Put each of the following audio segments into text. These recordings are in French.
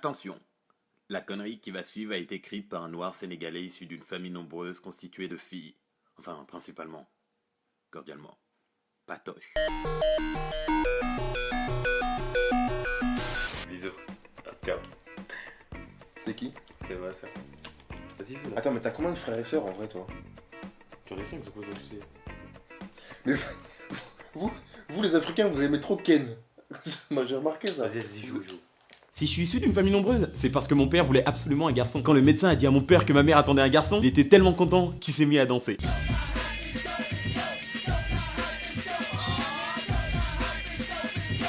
Attention, la connerie qui va suivre a été écrite par un noir sénégalais issu d'une famille nombreuse constituée de filles. Enfin, principalement. Cordialement. Patoche. Bisous. Ciao. C'est qui? C'est ma soeur. Vas-y, fais là. Attends, mais t'as combien de frères et sœurs en vrai, toi? J'en ai 5, c'est quoi que tu sais? Mais vous les Africains, vous aimez trop Ken. Moi j'ai remarqué ça. Vas-y, joue. Si je suis issu d'une famille nombreuse, c'est parce que mon père voulait absolument un garçon. Quand le médecin a dit à mon père que ma mère attendait un garçon, il était tellement content qu'il s'est mis à danser.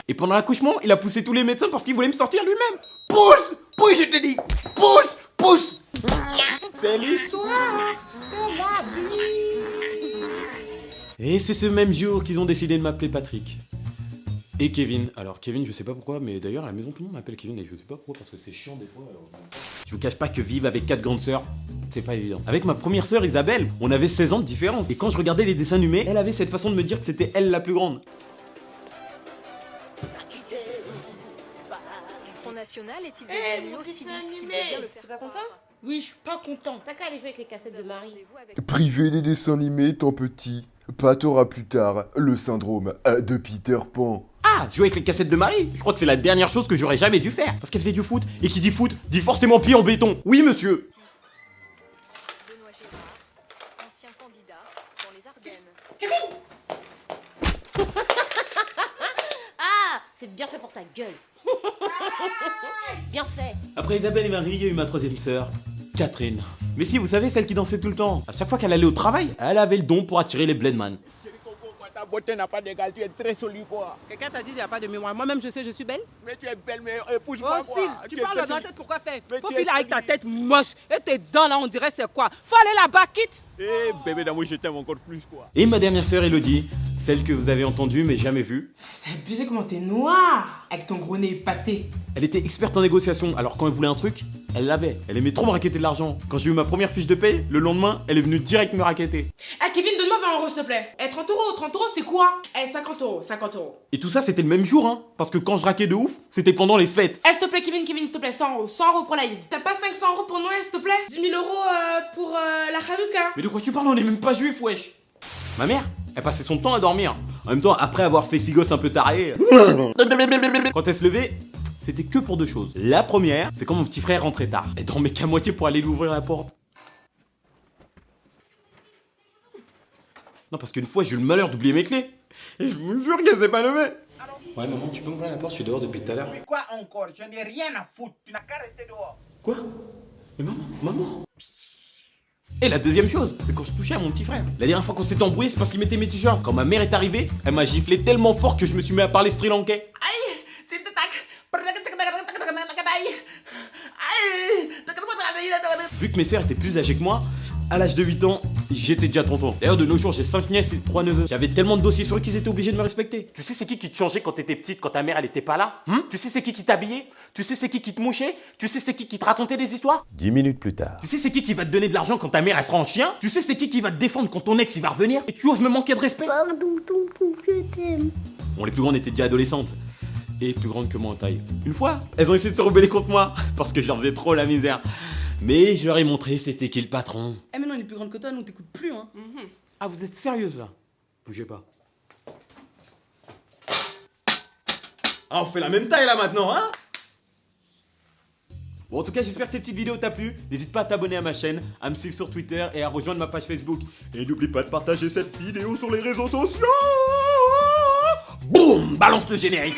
Et pendant l'accouchement, il a poussé tous les médecins parce qu'il voulait me sortir lui-même. Pousse! Pousse, je te dis! Pousse! Pousse! C'est l'histoire de ma vie. Et c'est ce même jour qu'ils ont décidé de m'appeler Patrick. Et Kevin. Alors Kevin, je sais pas pourquoi, mais d'ailleurs à la maison tout le monde m'appelle Kevin et je sais pas pourquoi parce que c'est chiant des fois. Alors... Je vous cache pas que vivre avec 4 grandes sœurs, c'est pas évident. Avec ma première sœur Isabelle, on avait 16 ans de différence. Et quand je regardais les dessins animés, elle avait cette façon de me dire que c'était elle la plus grande. Front National est-il devenu mon aussi dessin lisse qu'il animé. doit bien le faire T'es pas content? croire? Oui, je suis pas content. T'as qu'à aller jouer avec les cassettes de Marie. Rendez-vous avec- Privé des dessins animés étant petit, Pat aura plus tard le syndrome de Peter Pan. Ah, jouer avec les cassettes de Marie, je crois que c'est la dernière chose que j'aurais jamais dû faire. Parce qu'elle faisait du foot, et qui dit foot, dit forcément pied en béton. Oui monsieur. Benoît Gérard, ancien candidat dans les Ardennes. Ah, c'est bien fait pour ta gueule. Bien fait. Après Isabelle et Marie, il y a eu ma troisième sœur, Catherine. Mais si, vous savez, celle qui dansait tout le temps. À chaque fois qu'elle allait au travail, elle avait le don pour attirer les bledman. Ta beauté n'a pas d'égal, tu es très jolie quoi. Quelqu'un t'a dit qu'il n'y a pas de mémoire. Moi-même, je sais, je suis belle. Mais tu es belle, mais épouse-moi Oh, quoi. file, tu es parles très dans la jolie. tête, pourquoi faire? Mais Faut tu es filer avec ta jolie. tête moche. Et tes dents là, on dirait c'est quoi? Faut aller là-bas, quitte. Eh bébé d'amour, je t'aime encore plus quoi. Et ma dernière sœur, Elodie, celle que vous avez entendue mais jamais vue. C'est abusé comment t'es noir avec ton gros nez épaté. Elle était experte en négociation, alors quand elle voulait un truc, elle l'avait. Elle aimait trop me raqueter de l'argent. Quand j'ai eu ma première fiche de paye, le lendemain, elle est venue direct me raqueter. Ah Kevin, donne-moi 20 euros s'il te plaît. Eh 30 euros c'est quoi? Eh 50 euros. Et tout ça, c'était le même jour, hein. Parce que quand je raquais de ouf, c'était pendant les fêtes. Eh s'il te plaît Kevin, s'il te plaît, 100 euros pour l'Aïd. T'as pas 500 euros pour Noël s'il te plaît? 10 000 euros pour la Hanouka. Mais de quoi tu parles? On est même pas juif, wesh. Ma mère, elle passait son temps à dormir. En même temps, après avoir fait 6 gosses un peu tarés. Quand elle se levait, c'était que pour deux choses. La première, c'est quand mon petit frère rentrait tard. Elle dormait qu'à moitié pour aller lui ouvrir la porte. Non, parce qu'une fois, j'ai eu le malheur d'oublier mes clés. Et je vous jure qu'elle s'est pas levée. Ouais, maman, tu peux m'ouvrir la porte? Je suis dehors depuis tout à l'heure. Quoi encore? Je n'ai rien à foutre. Tu n'as qu'à rester dehors. Quoi? Mais maman. Et la deuxième chose, c'est quand je touchais à mon petit frère. La dernière fois qu'on s'est embrouillé, c'est parce qu'il mettait mes t-shirts. Quand ma mère est arrivée, elle m'a giflé tellement fort que je me suis mis à parler sri-lankais. Vu que mes sœurs étaient plus âgées que moi, à l'âge de 8 ans, j'étais déjà tonton. D'ailleurs, de nos jours, j'ai 5 nièces et 3 neveux. J'avais tellement de dossiers sur eux qu'ils étaient obligés de me respecter. Tu sais c'est qui te changeait quand t'étais petite, quand ta mère elle était pas là? Tu sais c'est qui t'habillait? Tu sais c'est qui te mouchait? Tu sais c'est qui te racontait des histoires? 10 minutes plus tard. Tu sais c'est qui va te donner de l'argent quand ta mère elle sera en chien? Tu sais c'est qui va te défendre quand ton ex il va revenir? Et tu oses me manquer de respect? Je t'aime. Bon, les plus grandes étaient déjà adolescentes. Et plus grandes que moi en taille. Une fois, elles ont essayé de se rebeller contre moi. Parce que je leur faisais trop la misère. Mais je leur ai montré c'était qui le patron. Eh mais non, elle est plus grande que toi, nous on t'écoute plus hein. Ah, vous êtes sérieuse là? Bougez pas. Ah, on fait la même taille là maintenant, hein? Bon, en tout cas, j'espère que cette petite vidéo t'a plu. N'hésite pas à t'abonner à ma chaîne, à me suivre sur Twitter et à rejoindre ma page Facebook. Et n'oublie pas de partager cette vidéo sur les réseaux sociaux. Boum! Balance le générique.